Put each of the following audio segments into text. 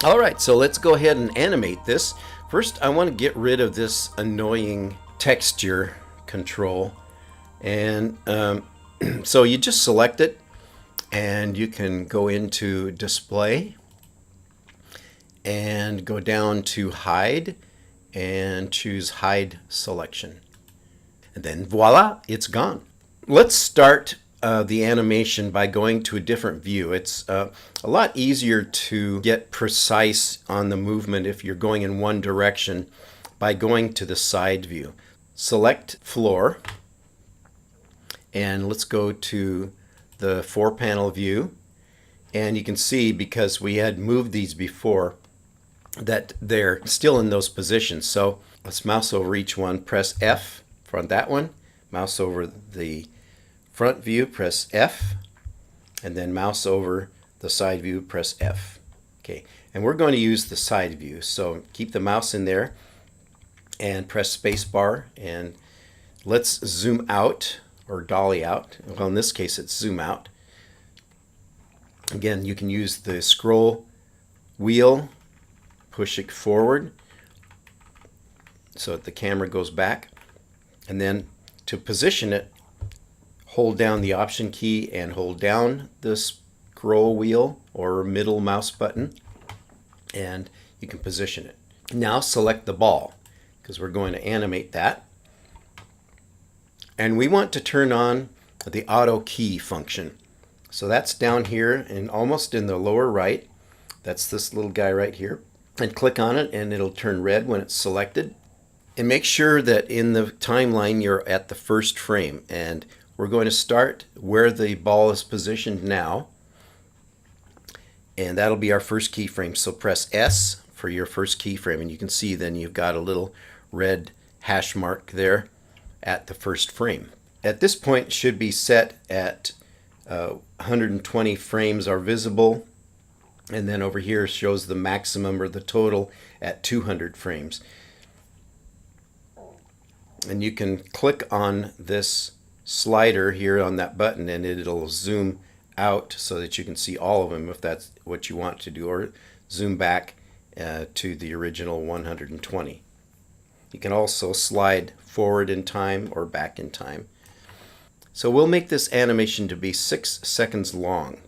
Alright, so let's go ahead and animate this. First, I want to get rid of this annoying texture control. And so you just select it, and you can go into display and go down to hide and choose hide selection. And then voila, it's gone. Let's start the animation by going to a different view. It's a lot easier to get precise on the movement if you're going in one direction by going to the side view. Select floor, and let's go to the 4-panel view, and you can see, because we had moved these before, that they're still in those positions. So let's mouse over each one, press F for that one, mouse over the front view, press F, and then mouse over the side view, press F. Okay, and we're going to use the side view, so keep the mouse in there and press spacebar, and let's zoom out or dolly out. Well, in this case it's zoom out. Again, you can use the scroll wheel, push it forward so that the camera goes back, and then to position it, hold down the Option key and hold down the scroll wheel or middle mouse button, and you can position it. Now select the ball, because we're going to animate that. And we want to turn on the auto key function. So that's down here and almost in the lower right. That's this little guy right here. And click on it and it'll turn red when it's selected. And make sure that in the timeline you're at the first frame, and we're going to start where the ball is positioned now, and that'll be our first keyframe. So press S for your first keyframe, and you can see then you've got a little red hash mark there at the first frame. At this point it should be set at 120 frames are visible, and then over here shows the maximum or the total at 200 frames. And you can click on this slider here on that button and it'll zoom out so that you can see all of them if that's what you want to do, or zoom back to the original 120. You can also slide forward in time or back in time. So we'll make this animation to be 6 seconds long,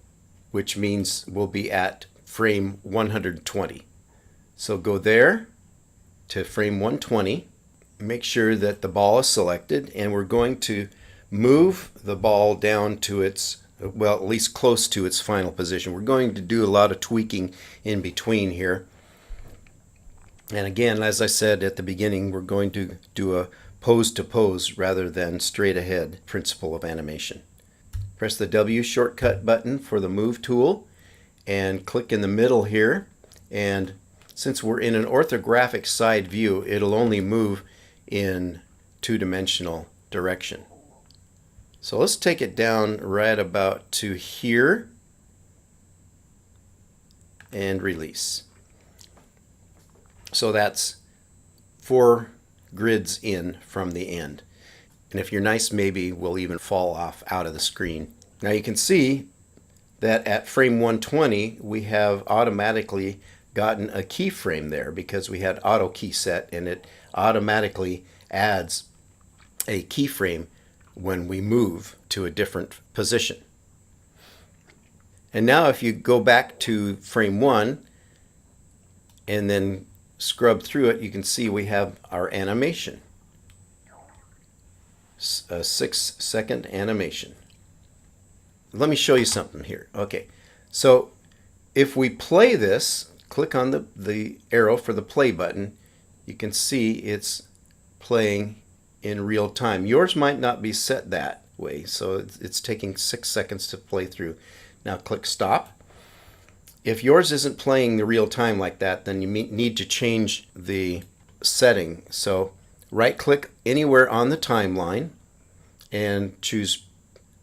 which means we'll be at frame 120. So go there to frame 120, make sure that the ball is selected, and we're going to move the ball down to its, well, at least close to its final position. We're going to do a lot of tweaking in between here. And again, as I said at the beginning, we're going to do a pose to pose rather than straight ahead principle of animation. Press the W shortcut button for the move tool and click in the middle here, and since we're in an orthographic side view, it'll only move in two-dimensional direction. So let's take it down right about to here and release. So that's 4 grids in from the end. And if you're nice, maybe we'll even fall off out of the screen. Now you can see that at frame 120 we have automatically gotten a keyframe there because we had auto key set, and it automatically adds a keyframe when we move to a different position. And now if you go back to frame 1 and then scrub through it, you can see we have our animation. A 6-second animation. Let me show you something here. Okay, so if we play this, click on the arrow for the play button, you can see it's playing in real time. Yours might not be set that way, so it's taking 6 seconds to play through. Now click stop. If yours isn't playing the real time like that, then you need to change the setting. So right click anywhere on the timeline and choose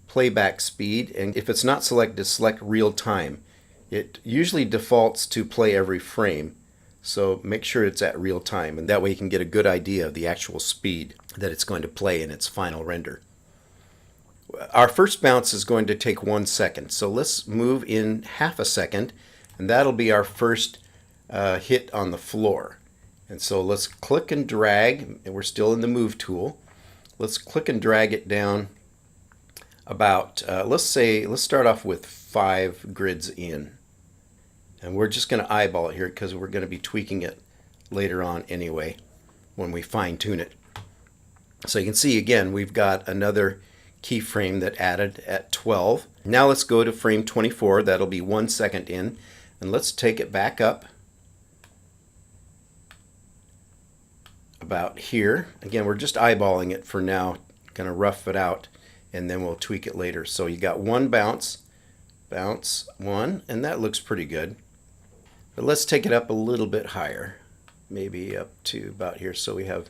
playback speed, and if it's not selected, select real time. It usually defaults to play every frame, so make sure it's at real time, and that way you can get a good idea of the actual speed that it's going to play in its final render. Our first bounce is going to take 1 second, so let's move in half a second, and that'll be our first hit on the floor. And so let's click and drag, and we're still in the move tool. Let's click and drag it down about, let's start off with 5 grids in. And we're just going to eyeball it here because we're going to be tweaking it later on anyway when we fine tune it. So you can see again we've got another keyframe that added at 12. Now let's go to frame 24. That'll be 1 second in, and let's take it back up about here. Again, we're just eyeballing it for now, gonna rough it out, and then we'll tweak it later. So you got 1 bounce, bounce 1, and that looks pretty good. But let's take it up a little bit higher, maybe up to about here, so we have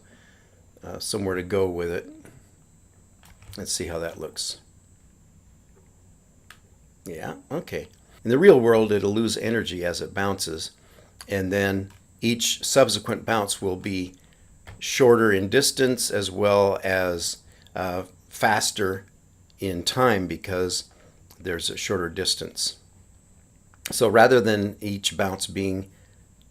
somewhere to go with it. Let's see how that looks. Yeah, okay. In the real world, it'll lose energy as it bounces, and then each subsequent bounce will be shorter in distance as well as faster in time because there's a shorter distance. So rather than each bounce being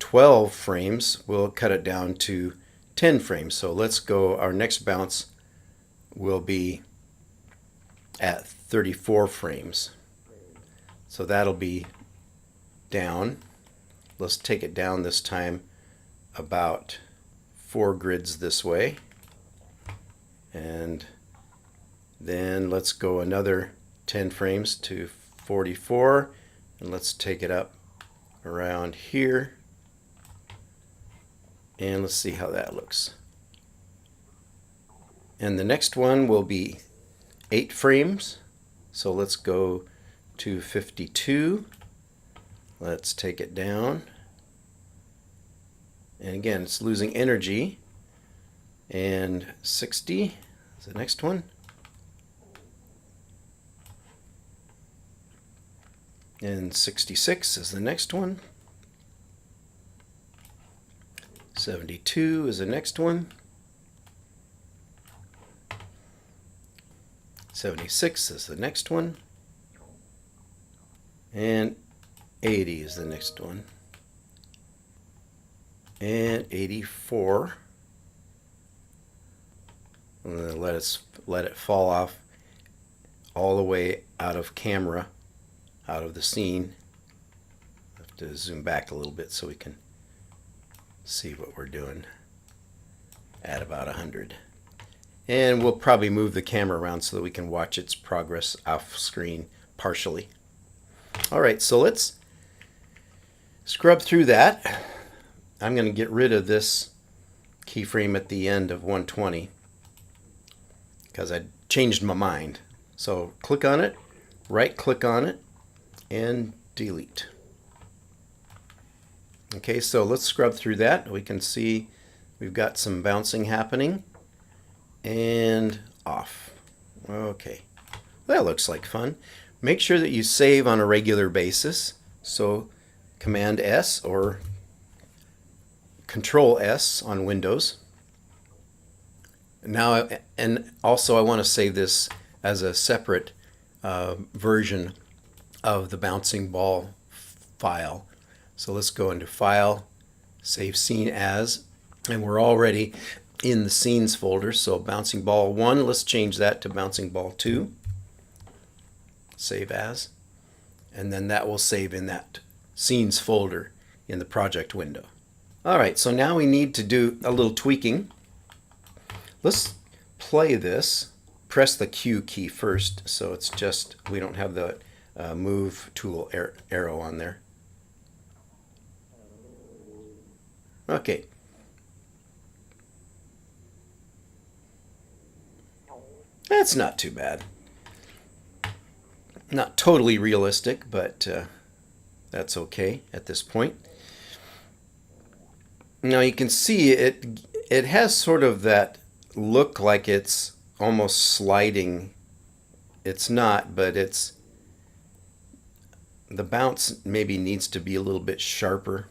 12 frames, we'll cut it down to 10 frames. So let's go, our next bounce will be at 34 frames. So that'll be down. Let's take it down this time about 4 grids this way. And then let's go another 10 frames to 44. And let's take it up around here. And let's see how that looks. And the next one will be 8 frames. So let's go to 52. Let's take it down. And again, it's losing energy. And 60 is the next one. And 66 is the next one. 72 is the next one. 76 is the next one. And 80 is the next one. And 84. I'm going to let it fall off all the way out of camera, out of the scene. I have to zoom back a little bit so we can see what we're doing at about 100. And we'll probably move the camera around so that we can watch its progress off screen partially. All right, so let's scrub through that. I'm going to get rid of this keyframe at the end of 120 because I changed my mind. So click on it, right click on it, and delete. Okay, so let's scrub through that. We can see we've got some bouncing happening and off. Okay, that looks like fun. Make sure that you save on a regular basis. So Command S or Control S on Windows. Now, and also I want to save this as a separate version of the bouncing ball file. So let's go into File, Save Scene As, and we're already in the Scenes folder. So Bouncing Ball 1, let's change that to Bouncing Ball 2. Save As. And then that will save in that Scenes folder in the project window. Alright, so now we need to do a little tweaking. Let's play this. Press the Q key first, so it's just, we don't have the move tool arrow on there. Okay. That's not too bad. Not totally realistic, but that's okay at this point. Now you can see it has sort of that look like it's almost sliding. It's not, but it's, the bounce maybe needs to be a little bit sharper.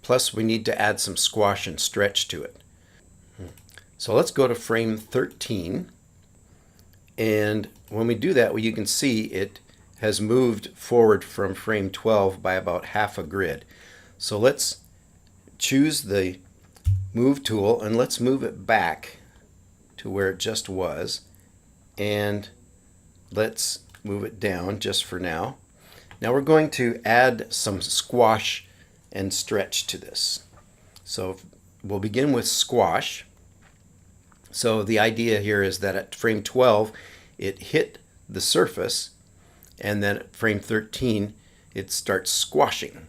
Plus we need to add some squash and stretch to it. So let's go to frame 13. And when we do that, well, you can see it has moved forward from frame 12 by about half a grid. So let's choose the move tool and let's move it back to where it just was, and let's move it down just for now. Now we're going to add some squash and stretch to this. So we'll begin with squash. So the idea here is that at frame 12 it hit the surface, and then at frame 13 it starts squashing.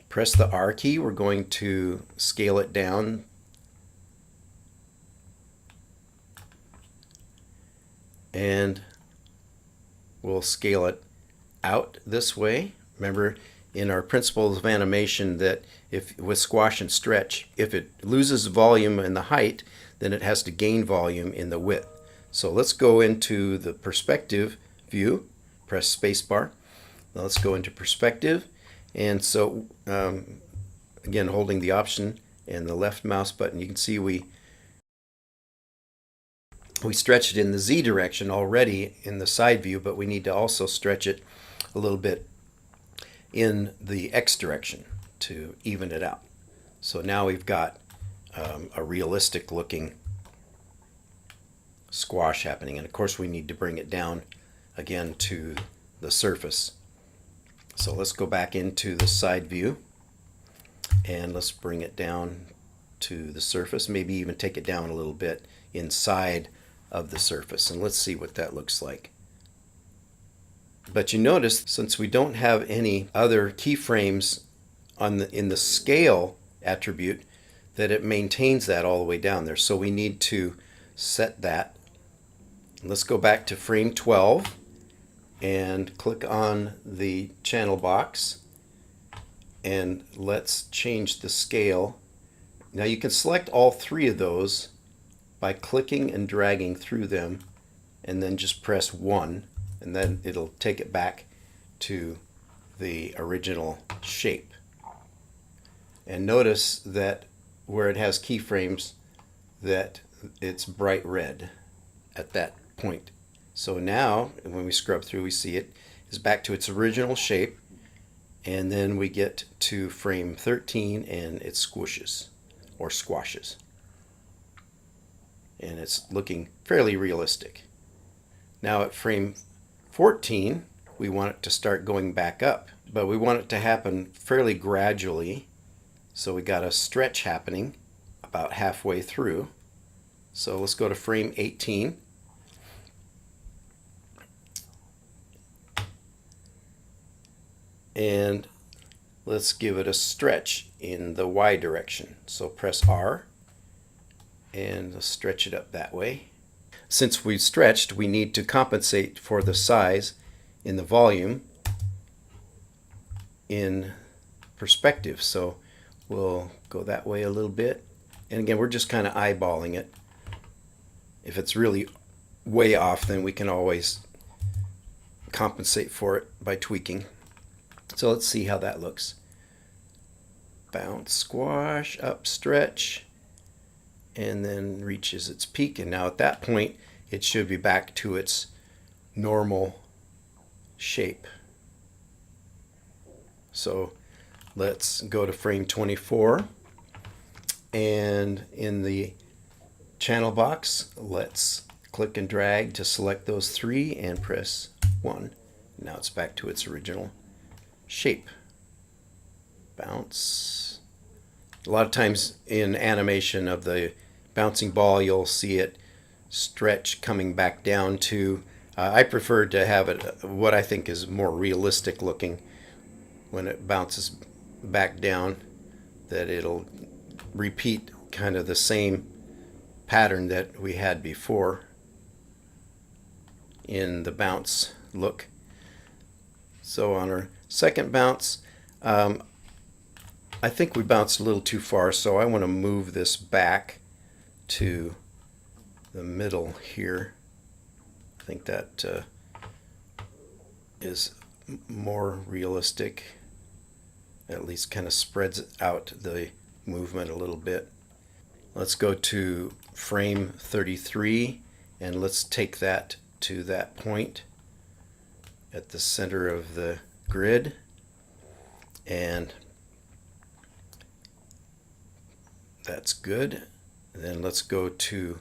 Press the R key. We're going to scale it down. And we'll scale it out this way. Remember in our principles of animation that if with squash and stretch, if it loses volume in the height, then it has to gain volume in the width. So let's go into the perspective view, press spacebar. Now let's go into perspective, and so again holding the Option and the left mouse button, you can see we stretched it in the Z direction already in the side view, but we need to also stretch it a little bit in the X direction to even it out. So now we've got a realistic looking squash happening, and of course we need to bring it down again to the surface. So let's go back into the side view and let's bring it down to the surface, maybe even take it down a little bit inside of the surface, and let's see what that looks like. But you notice, since we don't have any other keyframes in the scale attribute, that it maintains that all the way down there. So we need to set that. Let's go back to frame 12 and click on the channel box, and let's change the scale. Now you can select all three of those by clicking and dragging through them, and then just press 1, and then it'll take it back to the original shape. And notice that where it has keyframes, that it's bright red at that point. So now when we scrub through, we see it is back to its original shape, and then we get to frame 13 and it squishes or squashes, and it's looking fairly realistic. Now at frame 14 we want it to start going back up, but we want it to happen fairly gradually, so we got a stretch happening about halfway through. So let's go to frame 18. And let's give it a stretch in the Y direction. So press R and stretch it up that way. Since we've stretched, we need to compensate for the size in the volume in perspective. So we'll go that way a little bit. And again, we're just kind of eyeballing it. If it's really way off, then we can always compensate for it by tweaking. So let's see how that looks. Bounce, squash, up, stretch, and then reaches its peak. And now at that point, it should be back to its normal shape. So let's go to frame 24. And in the channel box, let's click and drag to select those three and press 1. Now it's back to its original shape. Bounce. A lot of times in animation of the bouncing ball, you'll see it stretch coming back down to, I prefer to have it what I think is more realistic looking when it bounces back down, that it'll repeat kind of the same pattern that we had before in the bounce look. So on our second bounce, I think we bounced a little too far, so I want to move this back to the middle here. I think that is more realistic. At least kind of spreads out the movement a little bit. Let's go to frame 33 and let's take that to that point at the center of the grid, and That's good. Then let's go to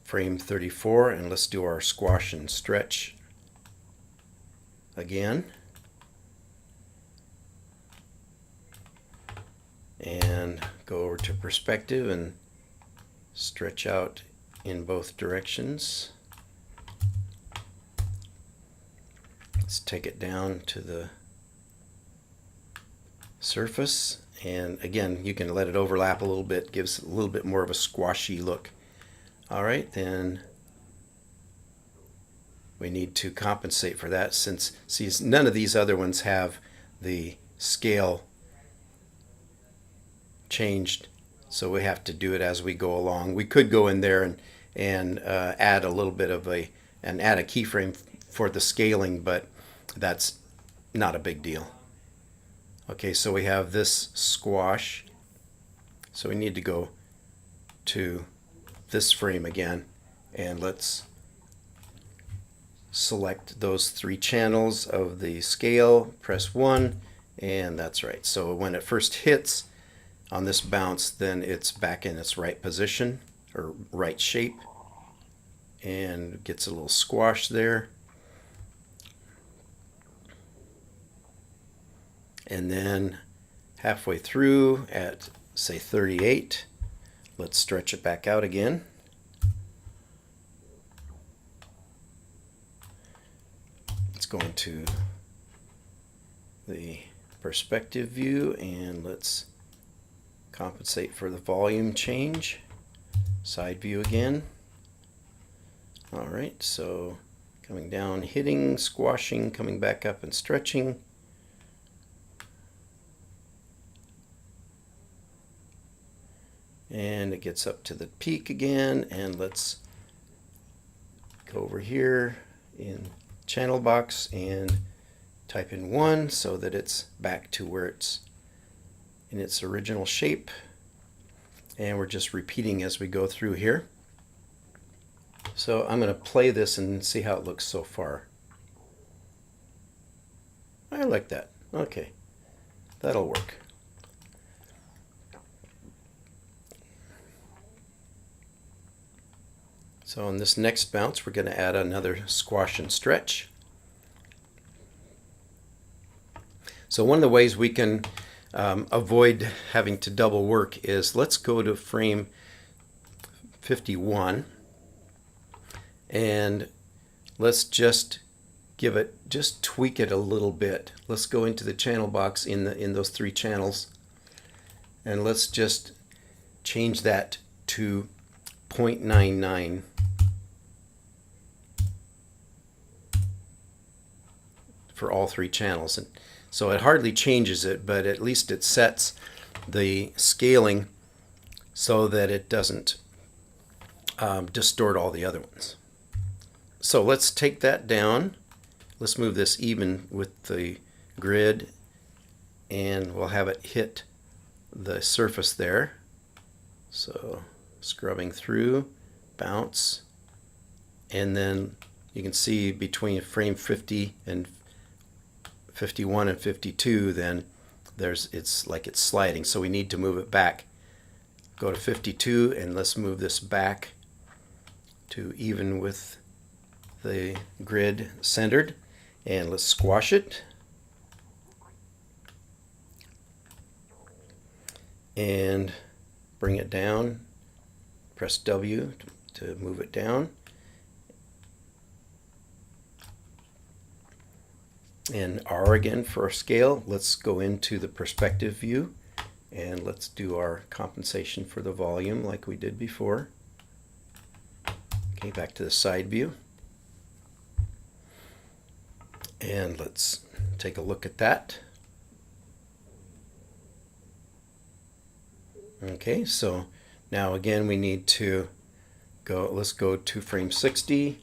frame 34 and let's do our squash and stretch again. And go over to perspective and stretch out in both directions. Let's take it down to the surface, and again you can let it overlap a little bit, gives a little bit more of a squashy look. Alright, then we need to compensate for that, since see, none of these other ones have the scale changed, so we have to do it as we go along. We could go in there and add a little bit of add a keyframe for the scaling, but that's not a big deal. Okay, so we have this squash, so we need to go to this frame again, and let's select those 3 channels of the scale, press 1, and that's right. So when it first hits on this bounce, then it's back in its right position or right shape, and gets a little squash there. And then halfway through at say 38, let's stretch it back out again. Let's go into the perspective view and let's compensate for the volume change. Side view again. Alright, so coming down, hitting, squashing, coming back up and stretching. And it gets up to the peak again, and let's go over here in channel box and type in 1 so that it's back to where it's in its original shape. And we're just repeating as we go through here. So I'm going to play this and see how it looks so far. I like that. Okay, that'll work. So in this next bounce, we're going to add another squash and stretch. So one of the ways we can avoid having to double work is, let's go to frame 51 and let's just tweak it a little bit. Let's go into the channel box in those 3 channels, and let's just change that to 0.99. for all 3 channels. And so it hardly changes it, but at least it sets the scaling so that it doesn't distort all the other ones. So let's take that down. Let's move this even with the grid, and we'll have it hit the surface there. So scrubbing through, bounce, and then you can see between frame 50 and 51 and 52, then it's like it's sliding, so we need to move it back. Go to 52 and let's move this back to even with the grid centered, and let's squash it and bring it down. Press W to move it down, and R again for our scale. Let's go into the perspective view and let's do our compensation for the volume like we did before. Okay, back to the side view, and let's take a look at that. Okay, so now again we need to let's go to frame 60.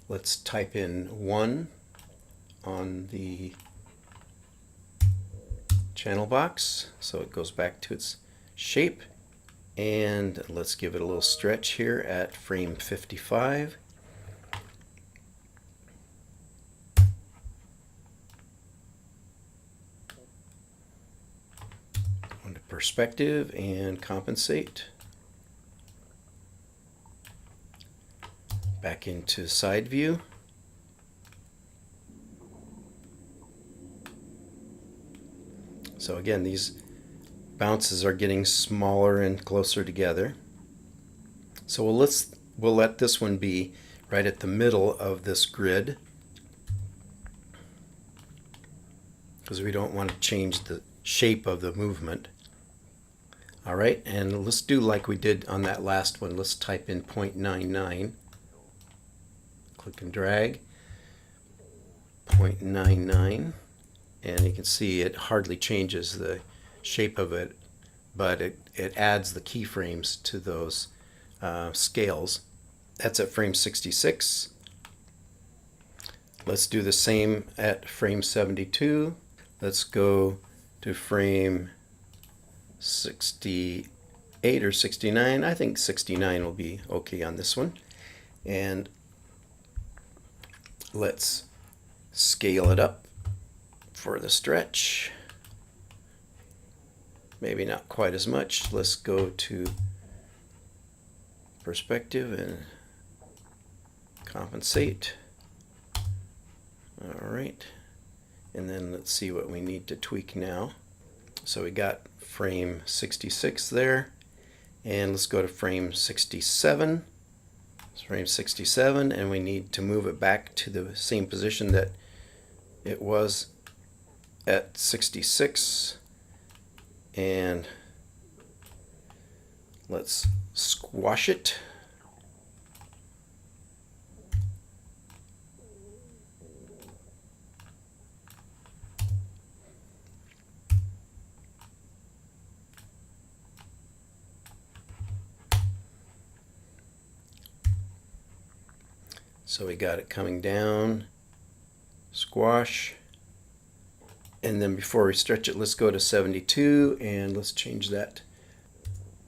Let's type in 1 on the channel box so it goes back to its shape, and let's give it a little stretch here at frame 55. Going to perspective and compensate. Back into side view. So again, these bounces are getting smaller and closer together. So we'll let this one be right at the middle of this grid, because we don't want to change the shape of the movement. All right, and let's do like we did on that last one. Let's type in 0.99. Click and drag. 0.99. And you can see it hardly changes the shape of it, but it adds the keyframes to those scales. That's at frame 66. Let's do the same at frame 72. Let's go to frame 68 or 69. I think 69 will be okay on this one. And let's scale it up for the stretch. Maybe not quite as much. Let's go to perspective and compensate. All right, and then let's see what we need to tweak now. So we got frame 66 there, and let's go to frame 67. It's frame 67, and we need to move it back to the same position that it was at 66, and let's squash it. So we got it coming down, squash. And then before we stretch it, let's go to 72 and let's change that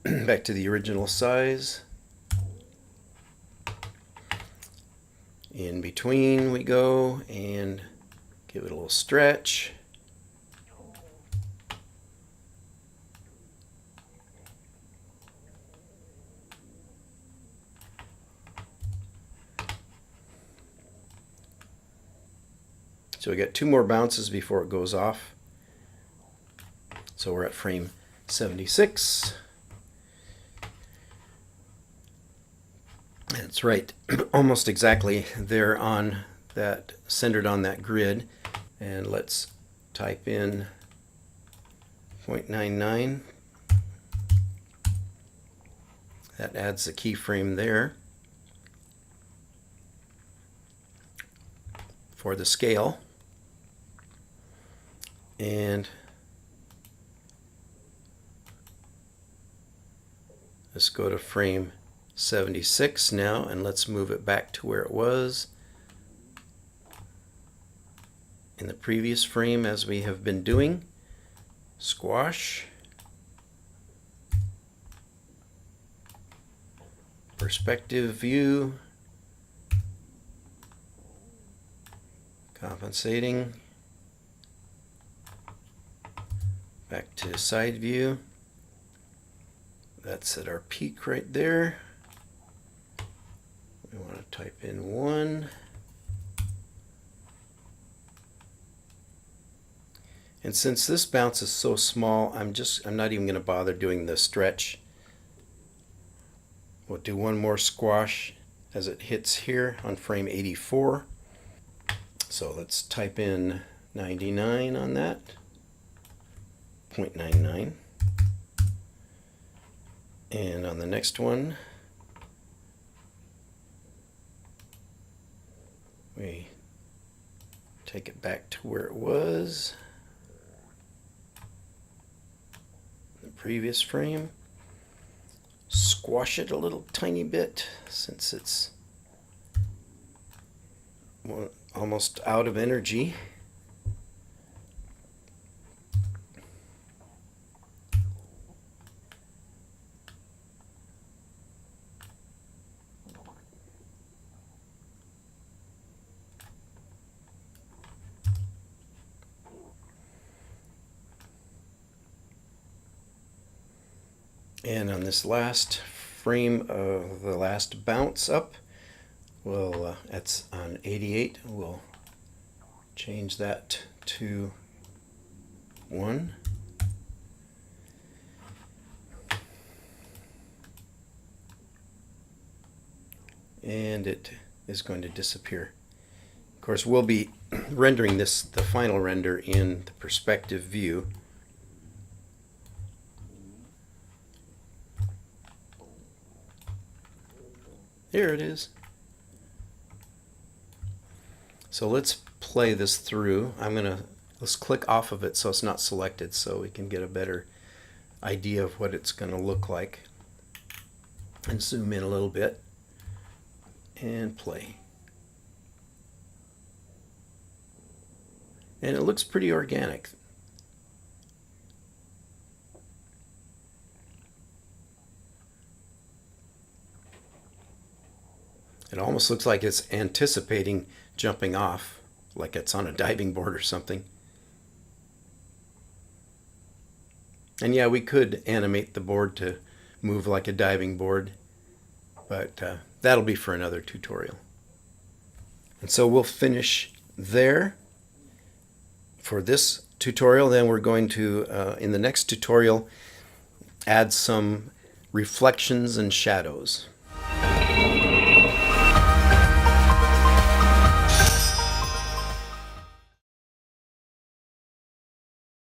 back to the original size. In between we go and give it a little stretch. So we got 2 more bounces before it goes off. So we're at frame 76. That's right, almost exactly there on that, centered on that grid. And let's type in 0.99. That adds the keyframe there for the scale. And let's go to frame 76 now, and let's move it back to where it was in the previous frame, as we have been doing. Squash. Perspective view. Compensating. Back to side view. That's at our peak right there. We want to type in 1. And since this bounce is so small, I'm not even going to bother doing the stretch. We'll do one more squash as it hits here on frame 84. So let's type in 99 on that. 0.99. And on the next one, we take it back to where it was, the previous frame. Squash it a little tiny bit since it's almost out of energy. And on this last frame of the last bounce up, that's on 88, we'll change that to 1. And it is going to disappear. Of course, we'll be rendering the final render in the perspective view. There it is. So let's play this through. Let's click off of it so it's not selected so we can get a better idea of what it's going to look like. And zoom in a little bit and play. And it looks pretty organic. It almost looks like it's anticipating jumping off, like it's on a diving board or something. And yeah, we could animate the board to move like a diving board, but that'll be for another tutorial. And so we'll finish there for this tutorial. Then we're going to, in the next tutorial, add some reflections and shadows.